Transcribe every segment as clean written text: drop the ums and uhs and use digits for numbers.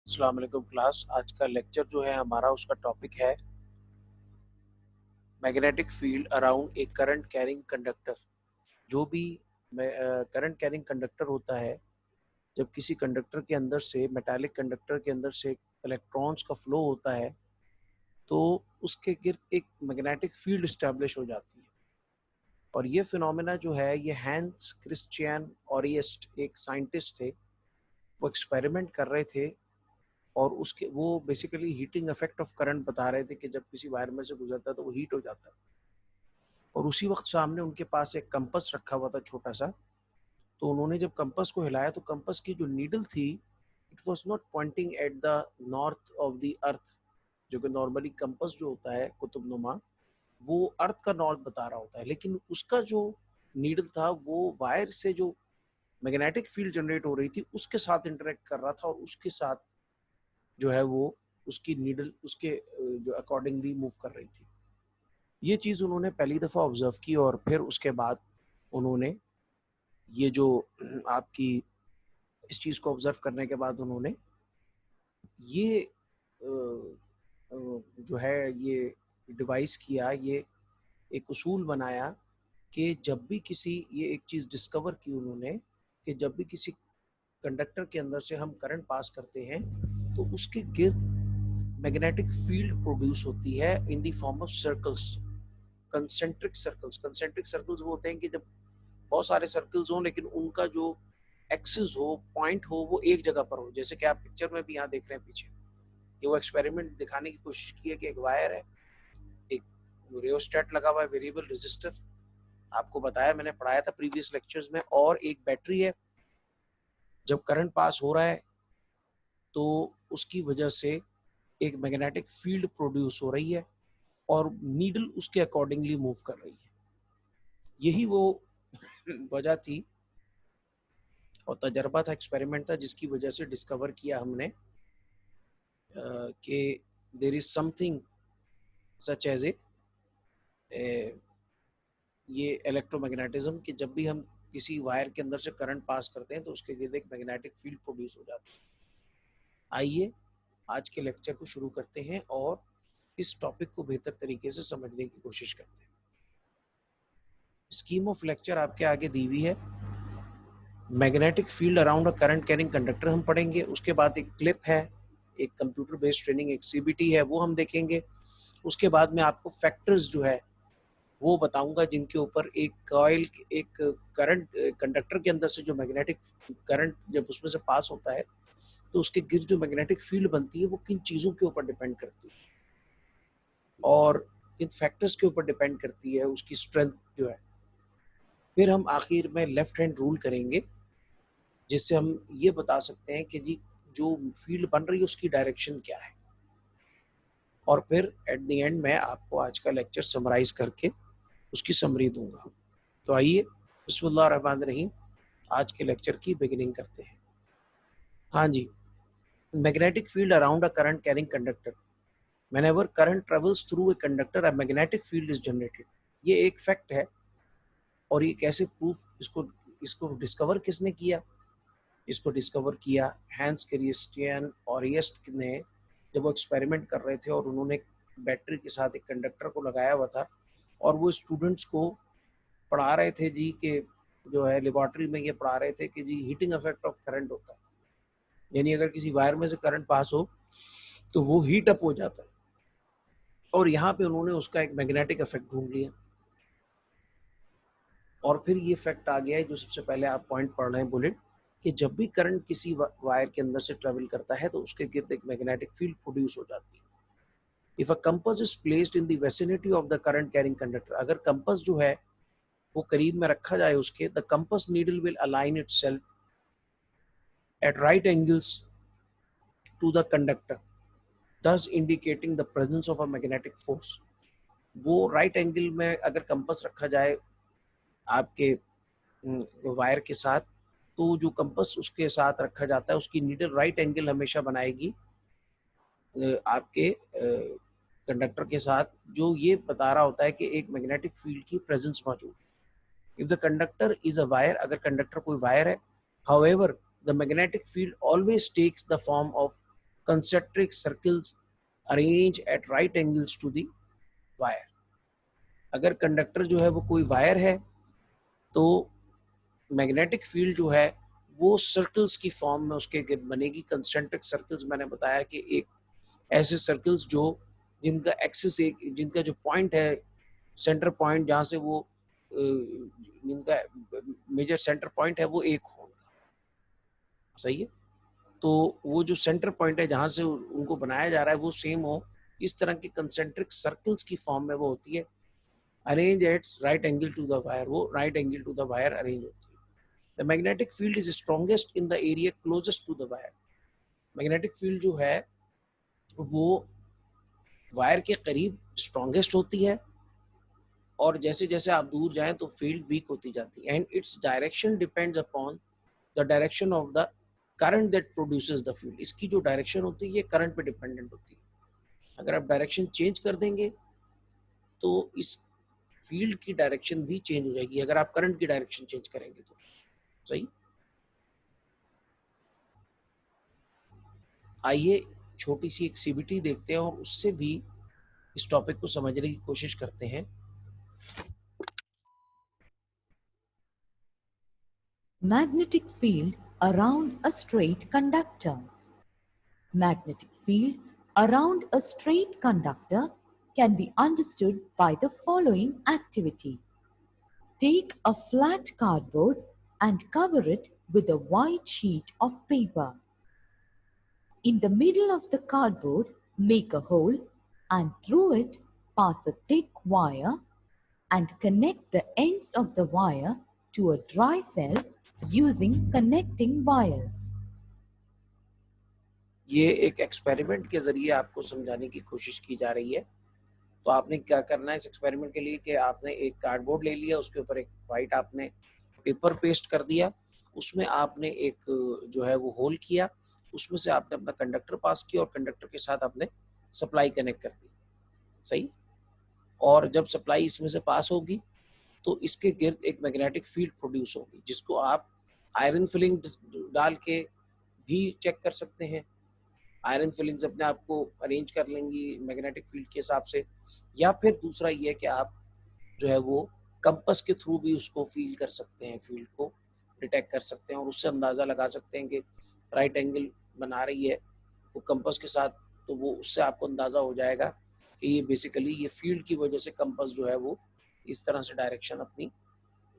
अस्सलाम वालेकुम क्लास। आज का लेक्चर जो है हमारा उसका टॉपिक है magnetic field around a current carrying conductor. जो भी करंट कैरिंग कंडक्टर होता है, जब किसी कंडक्टर के अंदर से मेटालिक कंडक्टर के अंदर से इलेक्ट्रॉन्स का फ्लो होता है तो उसके गिर्द एक मैग्नेटिक फील्ड स्टैब्लिश हो जाती है। और ये फिनोमेना जो है ये हैंस क्रिश्चियन ऑरियस्ट एक साइंटिस्ट थे, वो एक्सपेरिमेंट कर रहे थे और उसके वो basically heating effect of current बता रहे थे कि जब किसी वायर में से गुजरता है तो वो हीट हो जाता है। और उसी वक्त सामने उनके पास एक कंपस रखा हुआ था छोटा सा। तो उन्होंने जब कंपस को हिलाया तो कंपस की जो नीडल थी, it was not Poynting at the north of the earth. जो कि नॉर्मली कंपस जो होता है कुतुबनुमा, वो अर्थ का नॉर्थ बता रहा होता है, लेकिन उसका जो नीडल था वो वायर से जो मैग्नेटिक फील्ड जनरेट हो रही थी उसके साथ इंटरेक्ट कर रहा था, और उसके साथ जो है वो उसकी नीडल उसके जो अकॉर्डिंगली मूव कर रही थी। ये चीज़ उन्होंने पहली दफ़ा ऑब्जर्व की, और फिर उसके बाद उन्होंने ये जो आपकी इस चीज़ को ऑब्जर्व करने के बाद उन्होंने ये जो है ये डिवाइस किया, ये एक उसूल बनाया कि जब भी किसी ये एक चीज़ डिस्कवर की उन्होंने कि जब भी किसी कंडक्टर के अंदर से हम करंट पास करते हैं तो उसके गिर्द मैग्नेटिक फील्ड प्रोड्यूस होती है in the form of circles, concentric circles. Concentric circles वो होते हैं कि जब बहुत सारे सर्कल्स हों लेकिन उनका जो एक्सिस हो, पॉइंट हो, वो एक जगह पर हो। जैसे कि आप पिक्चर में भी यहाँ देख रहे हैं पीछे, ये वो एक्सपेरिमेंट दिखाने की कोशिश की है कि एक वायर है, एक रियोस्टेट लगा हुआ है, वेरिएबल रेजिस्टर, आपको बताया मैंने, पढ़ाया था प्रीवियस लेक्चर्स में, और एक बैटरी है। जब करंट पास हो रहा है तो उसकी वजह से एक मैग्नेटिक फील्ड प्रोड्यूस हो रही है और नीडल उसके अकॉर्डिंगली मूव कर रही है। यही वो वजह थी और तजर्बा था, एक्सपेरिमेंट था, जिसकी वजह से डिस्कवर किया हमने कि there is something such as a ये इलेक्ट्रोमैग्नेटिज्म, कि जब भी हम किसी वायर के अंदर से करंट पास करते हैं तो उसके गिर्द एक मैग्नेटिक फील्ड प्रोड्यूस हो जाती है। आइए आज के लेक्चर को शुरू करते हैं और इस टॉपिक को बेहतर तरीके से समझने की कोशिश करते हैं। स्कीम ऑफ लेक्चर आपके आगे दी हुई है। Magnetic field around a current carrying conductor हम पढ़ेंगे, उसके बाद एक क्लिप है, एक कंप्यूटर बेस्ड ट्रेनिंग, एक सीबीटी है, वो हम देखेंगे। उसके बाद में आपको फैक्टर्स जो है वो बताऊंगा जिनके ऊपर एक कॉइल, एक करंट कंडक्टर के अंदर से जो मैग्नेटिक करंट जब उसमें से पास होता है तो उसके गिर्द जो मैग्नेटिक फील्ड बनती है वो किन चीज़ों के ऊपर डिपेंड करती है और किन फैक्टर्स के ऊपर डिपेंड करती है, उसकी स्ट्रेंथ जो है। फिर हम आखिर में लेफ्ट हैंड रूल करेंगे जिससे हम ये बता सकते हैं कि जी जो फील्ड बन रही है उसकी डायरेक्शन क्या है। और फिर एट द एंड मैं आपको आज का लेक्चर समराइज करके उसकी समरी दूंगा। तो आइए बिस्मिल्लाह रहमान रहीम, आज के लेक्चर की बिगिनिंग करते हैं। हाँ जी, magnetic field around a current carrying conductor, whenever current travels through a conductor a magnetic field is generated। ये एक फैक्ट है। और ये कैसे प्रूफ, इसको डिस्कवर किसने किया? इसको डिस्कवर किया हैंस क्रिस्टियन ऑरियस्ट ने, जब वो एक्सपेरिमेंट कर रहे थे और उन्होंने बैटरी के साथ एक कंडक्टर को लगाया हुआ था और वो स्टूडेंट्स को पढ़ा रहे थे जी कि जो है लेबॉर्ट्री में ये पढ़ा रहे थे कि जी हीटिंग इफेक्ट ऑफ करंट होता है, यानी अगर किसी वायर में से करंट पास हो तो वो हीट अप हो जाता है। और यहाँ पे उन्होंने उसका एक मैग्नेटिक इफेक्ट ढूंढ लिया। और फिर ये फैक्ट आ गया है जो सबसे पहले आप पॉइंट पढ़ रहे हैं बुलेट, कि जब भी करंट किसी वायर के अंदर से ट्रेवल करता है तो उसके गिर्द एक मैग्नेटिक फील्ड प्रोड्यूस हो जाती है। If a compass is placed in the vicinity of the current carrying conductor, अगर कंपास जो है वो करीब में रखा जाए उसके, the compass needle will align itself at right angles to the conductor, thus indicating the presence of a magnetic force। वो राइट एंगल में अगर कंपास रखा जाए आपके वायर के साथ, तो जो कंपास उसके साथ रखा जाता है उसकी नीडल राइट एंगल हमेशा बनाएगी आपके कंडक्टर के साथ, जो ये बता रहा होता है कि एक मैग्नेटिक फील्ड की प्रेजेंस मौजूद है। If the conductor is a wire, अगर कंडक्टर कोई वायर है, however the magnetic field always takes the form of concentric circles arrange at right angles to the wire. अगर कंडक्टर जो है वो कोई वायर है तो मैग्नेटिक फील्ड जो है वो सर्कल्स की फॉर्म में उसके बनेगी, कंसेंट्रिक सर्कल्स। मैंने बताया कि एक ऐसे सर्कल्स जो जिनका एक्सिस एक, जिनका जो पॉइंट है, सेंटर पॉइंट जहाँ से वो जिनका मेजर सेंटर पॉइंट है वो एक हो उनका, सही है। तो वो जो सेंटर पॉइंट है जहाँ से उनको बनाया जा रहा है वो सेम हो, इस तरह के कंसेंट्रिक सर्कल्स की फॉर्म में वो होती है। Arrange at right angle to the wire, वो right angle to the wire arrange होती है। The magnetic field is strongest in the area closest to the wire. Magnetic field जो है वो वायर के करीब स्ट्रॉन्गेस्ट होती है, और जैसे जैसे आप दूर जाएं तो फील्ड वीक होती जाती है। And its direction depends upon the direction of the current that produces the field. इसकी जो डायरेक्शन होती है ये करंट पे डिपेंडेंट होती है। अगर आप डायरेक्शन चेंज कर देंगे तो इस फील्ड की डायरेक्शन भी चेंज हो जाएगी, अगर आप करंट की डायरेक्शन चेंज करेंगे तो, सही। आइए छोटी सी एक सीबीटी देखते हैं और उससे भी इस टॉपिक को समझने की कोशिश करते हैं। Magnetic field around a straight conductor. Magnetic field around a straight conductor can be understood by the following activity. Take a flat cardboard and cover it with a white sheet of paper. In the middle of the cardboard, make a hole and through it pass a thick wire and connect the ends of the wire to a dry cell using connecting wires. ये एक experiment के जरिए आपको समझाने की कोशिश की जा रही है। तो आपने क्या करना है इस एक्सपेरिमेंट के लिए कि आपने एक कार्डबोर्ड ले लिया, उसके ऊपर एक वाइट आपने पेपर पेस्ट कर दिया, उसमें आपने एक जो है वो होल किया, उसमें से आपने अपना कंडक्टर पास किया और कंडक्टर के साथ आपने सप्लाई कनेक्ट कर दी, सही। और जब सप्लाई इसमें से पास होगी तो इसके गिर्द एक मैग्नेटिक फील्ड प्रोड्यूस होगी, जिसको आप आयरन फिलिंग डाल के भी चेक कर सकते हैं। आयरन फिलिंग्स अपने आप को अरेंज कर लेंगी मैग्नेटिक फील्ड के हिसाब से, या फिर दूसरा ये है कि आप जो है वो कंपस के थ्रू भी उसको फील कर सकते हैं, फील्ड को डिटेक्ट कर सकते हैं और उससे अंदाज़ा लगा सकते हैं कि राइट एंगल बना रही है वो कंपस के साथ, तो वो उससे आपको अंदाज़ा हो जाएगा कि ये बेसिकली ये फील्ड की वजह से कंपस जो है वो इस तरह से डायरेक्शन अपनी,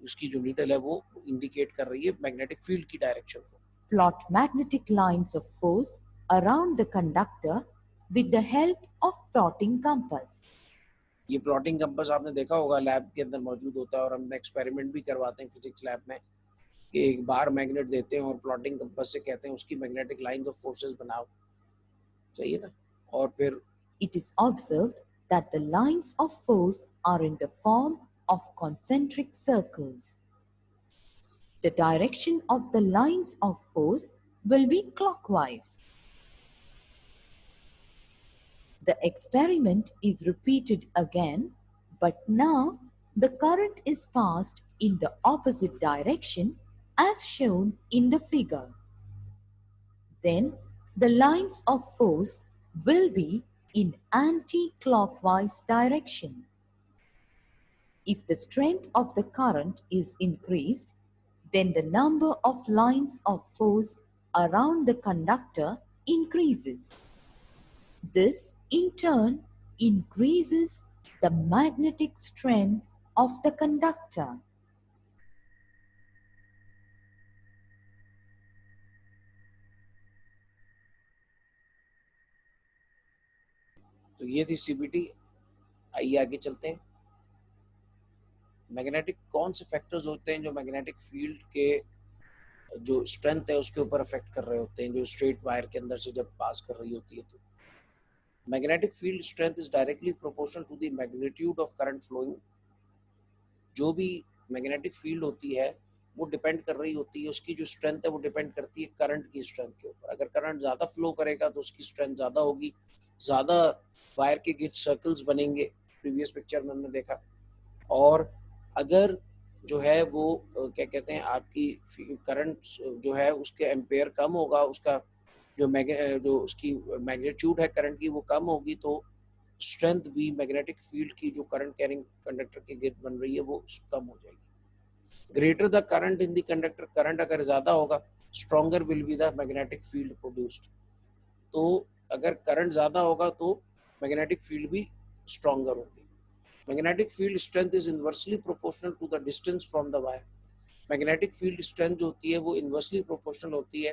उसकी जो नीडल है वो इंडिकेट कर रही है मैग्नेटिक फील्ड की डायरेक्शन को। Plot magnetic lines of force around the conductor with the help of plotting compass. ये प्लॉटिंग कंपास आपने देखा होगा लैब के अंदर मौजूद होता है, और हम एक्सपेरिमेंट भी करवाते हैं फिजिक्स लैब में कि एक बार मैग्नेट देते हैं और प्लॉटिंग कंपास से कहते हैं उसकी मैग्नेटिक लाइंस ऑफ फोर्सेस बनाओ, सही है ना। और फिर It is observed that the lines of force are in the form of concentric circles. The direction of the lines of force will be clockwise. The experiment is repeated again, but now the current is passed in the opposite direction as shown in the figure. Then the lines of force will be in anti-clockwise direction. If the strength of the current is increased, then the number of lines of force around the conductor increases. This in turn increases the magnetic strength of the conductor. तो ये थी CBT. आइए आगे चलते हैं। Magnetic कौन से factors होते हैं जो मैग्नेटिक फील्ड के जो स्ट्रेंथ है उसके ऊपर अफेक्ट कर रहे होते हैं, जो स्ट्रेट वायर के अंदर से जब पास कर रही होती है। तो magnetic field strength is directly proportional to the magnitude of current flowing. जो भी मैग्नेटिक फील्ड होती है वो डिपेंड कर रही होती है, उसकी जो स्ट्रेंथ है वो डिपेंड करती है करंट की स्ट्रेंथ के ऊपर। अगर करंट ज़्यादा फ्लो करेगा तो उसकी स्ट्रेंथ ज़्यादा होगी, ज़्यादा वायर के गिर्द सर्कल्स बनेंगे, प्रीवियस पिक्चर में हमने देखा। और अगर जो है वो क्या कहते हैं आपकी करंट जो है उसके एम्पेयर कम होगा, उसका जो उसकी मैग्नीट्यूड है करंट की वो कम होगी तो स्ट्रेंथ भी मैग्नेटिक फील्ड की जो करंट कैरिंग कंडक्टर के गिर्द बन रही है वो कम हो जाएगी। Greater the current in the conductor, current अगर ज्यादा होगा stronger will be the magnetic field produced. तो अगर करंट ज्यादा होगा तो मैग्नेटिक फील्ड भी स्ट्रॉन्गर होगी। Magnetic field strength is inversely proportional to the distance from the wire. Magnetic field strength जो होती है वो इनवर्सली प्रोपोर्शनल होती है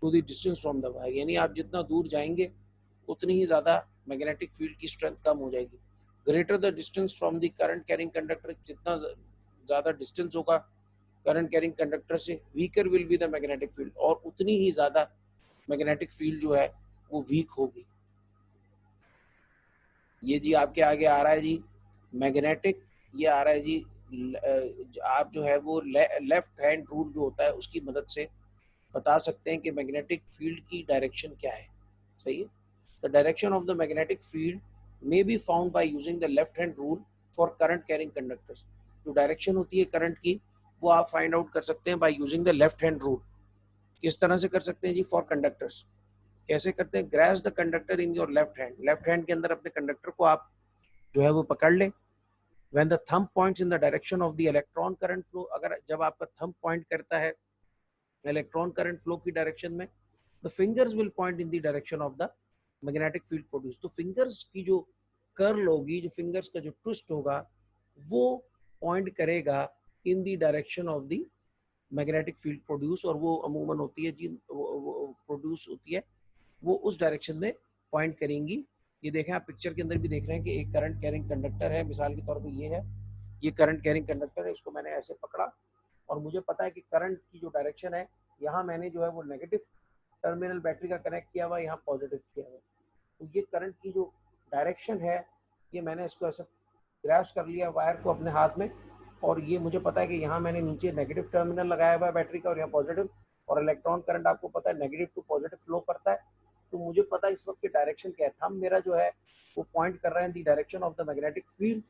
to the distance from the wire, यानी आप जितना दूर जाएंगे उतनी ही ज्यादा मैग्नेटिक फील्ड की स्ट्रेंथ कम हो जाएगी। Greater the distance from the current carrying conductor, जितना ज्यादा डिस्टेंस होगा करंट कैरिंग कंडक्टर से, weaker will be the magnetic field, और उतनी ही ज्यादा मैग्नेटिक फील्ड जो है वो वीक होगी। ये जी आपके आगे आ रहा है जी मैग्नेटिक, ये आ रहा है जी आप जो है वो लेफ्ट हैंड रूल जो होता है उसकी मदद से बता सकते हैं कि मैग्नेटिक फील्ड की डायरेक्शन क्या है। सही है। The direction of the magnetic field may be found by using the left hand rule for current carrying conductors. जो डायरेक्शन होती है करंट की वो आप फाइंड आउट कर सकते हैं by using the left hand rule. किस तरह से कर सकते हैं जी? फॉर कंडक्टर्स कैसे करते हैं? Grasp the conductor in your left hand, left hand के अंदर अपने कंडक्टर को आप जो है वो पकड़ लें। When the thumb points in the direction of the electron current flow, अगर जब आपका thumb point करता है इलेक्ट्रॉन करंट फ्लो की डायरेक्शन में, the fingers will point in the direction of the magnetic field produced। तो फिंगर्स की जो कर्ल होगी, जो फिंगर्स का जो ट्विस्ट होगा वो पॉइंट करेगा in the direction of the magnetic field produce, और वो अमूमन होती है जी प्रोड्यूस होती है वो उस डायरेक्शन में पॉइंट करेंगी। ये देखें आप पिक्चर के अंदर भी देख रहे हैं कि एक करंट कैरिंग कंडक्टर है, मिसाल के तौर पे ये है, ये करंट कैरिंग कंडक्टर है, इसको मैंने ऐसे पकड़ा और मुझे पता है कि करंट की जो डायरेक्शन है, यहाँ मैंने जो है वो नेगेटिव टर्मिनल बैटरी का कनेक्ट किया हुआ, यहाँ पॉजिटिव किया हुआ। तो ये करंट की जो डायरेक्शन है ये मैंने इसको ऐसे ग्रैस्प कर लिया वायर को अपने हाथ में, और ये मुझे पता है कि यहाँ मैंने नीचे नेगेटिव टर्मिनल लगाया हुआ है बैटरी का और यहाँ पॉजिटिव, और इलेक्ट्रॉन करंट आपको पता है नेगेटिव टू पॉजिटिव फ्लो करता है। तो मुझे पता है इस वक्त की डायरेक्शन क्या है। थंब मेरा जो है वो पॉइंट कर रहा है in the direction of the magnetic field,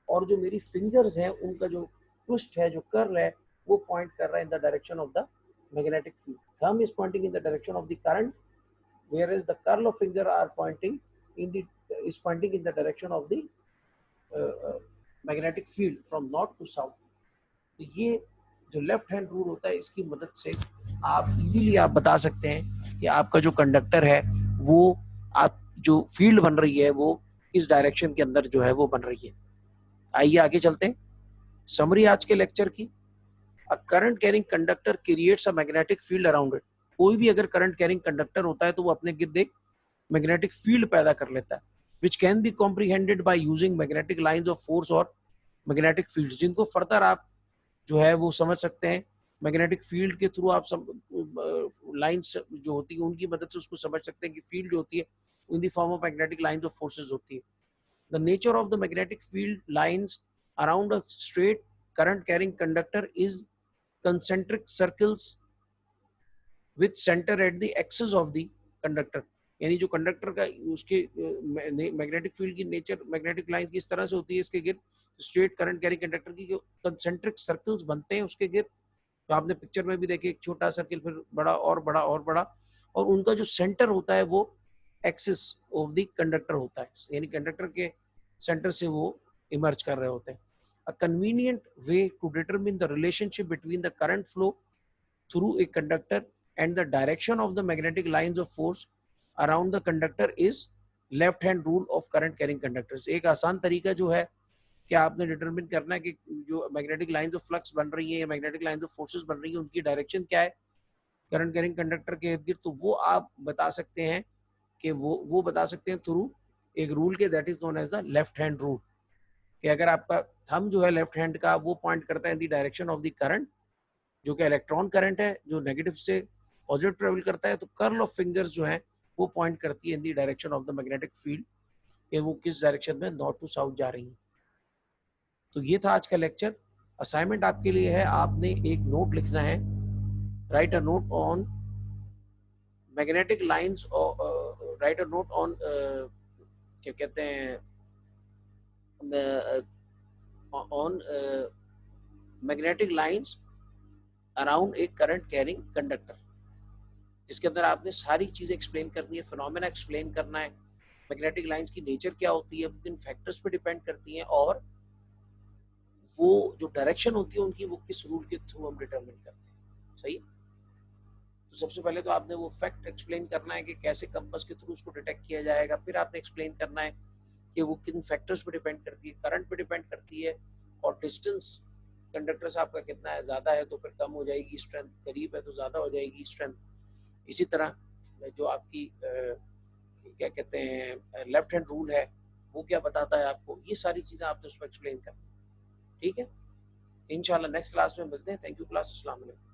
और जो मेरी फिंगर्स हैं उनका जो ट्विस्ट है, जो कर्ल है, वो पॉइंट कर रहा है in the direction of the magnetic field. Thumb is pointing in the direction of the current, whereas the curl of finger are pointing in the direction of the magnetic field from north to south. तो ये जो left hand rule होता है इसकी मदद से आप easily आप बता सकते हैं कि आपका जो कंडक्टर है वो आप जो फील्ड बन रही है वो किस डायरेक्शन के अंदर जो है वो बन रही है। आइए आगे चलते हैं समरी आज के लेक्चर की। A current carrying conductor creates a magnetic field around it। कोई भी अगर करंट कैरिंग कंडक्टर होता है तो वो अपने गिर्द एक मैग्नेटिक फील्ड पैदा कर लेता है, which can be comprehended by using magnetic lines of force और मैग्नेटिक फील्ड, जिनको फर्दर आप जो है वो समझ सकते हैं मैग्नेटिक फील्ड के थ्रू। आप लाइंस जो होती है उनकी मदद से उसको समझ सकते हैं कि फील्ड जो होती है in the form of magnetic lines of forces होती है। The nature of the magnetic field lines around a straight current carrying conductor is concentric circles with center at the axis of the conductor। यानी जो conductor का उसके magnetic field की nature magnetic line किस तरह से होती है इसके गिर्द, स्ट्रेट करंट कैरी कंडक्टर की कंसेंट्रिक सर्कल्स बनते हैं उसके गिर्द। तो आपने पिक्चर में भी देखे एक छोटा सर्किल फिर बड़ा और बड़ा और बड़ा, और उनका जो सेंटर होता है वो एक्सिस ऑफ द कंडक्टर होता है, यानी कंडक्टर के सेंटर से वो इमर्ज कर रहे होते हैं। A convenient way to determine the relationship between the current flow through a conductor and the direction of the magnetic lines of force around the conductor is left hand rule of current carrying conductors। एक आसान तरीका जो है कि आपने determine करना है कि जो मैग्नेटिक लाइंस ऑफ फ्लक्स बन रही है या मैग्नेटिक लाइंस ऑफ फोर्सेस बन रही है उनकी डायरेक्शन क्या है करंट कैरिंग कंडक्टर के इर्द गिर्द, तो वो आप बता सकते हैं कि वो बता सकते हैं थ्रू एक रूल के, that is known as the left hand rule. कि अगर आपका थंब जो है लेफ्ट हैंड का वो पॉइंट करता है in the direction of the current, जो कि इलेक्ट्रॉन करंट है जो नेगेटिव से पॉजिटिव ट्रेवल करता है, तो कर्ल ऑफ फिंगर्स जो है वो पॉइंट करती है in the direction of the magnetic field कि वो किस डायरेक्शन में नॉर्थ टू साउथ जा रही है। तो ये था आज का लेक्चर। असाइनमेंट आपके लिए है, आपने एक नोट लिखना है, right a note on magnetic lines, right a note on क्या कहते हैं on magnetic lines around a current carrying conductor. जिसके अंदर आपने सारी चीज़ें एक्सप्लेन करनी है, फिनोमेना एक्सप्लेन करना है, मैग्नेटिक लाइंस की नेचर क्या होती है, वो किन फैक्टर्स पे डिपेंड करती हैं, और वो जो डायरेक्शन होती है उनकी, वो किस रूल के थ्रू हम डिटरमिन करते हैं। सही। तो सबसे पहले तो आपने वो फैक्ट एक्सप्लेन करना है कि कैसे कंपास के थ्रू उसको डिटेक्ट किया जाएगा, फिर आपने एक्सप्लेन करना है कि वो किन फैक्टर्स पे डिपेंड करती है, करंट पे डिपेंड करती है, और डिस्टेंस कंडक्टर से आपका कितना है, ज़्यादा है तो फिर कम हो जाएगी स्ट्रेंथ, करीब है तो ज़्यादा हो जाएगी स्ट्रेंथ। इसी तरह जो आपकी क्या कहते हैं लेफ्ट हैंड रूल है, वो क्या बताता है आपको, ये सारी चीज़ें आपने उसमें एक्सप्लेन करनी। ठीक है, इंशाल्लाह नेक्स्ट क्लास में मिलते हैं। थैंक यू क्लास, अस्सलाम वालेकुम।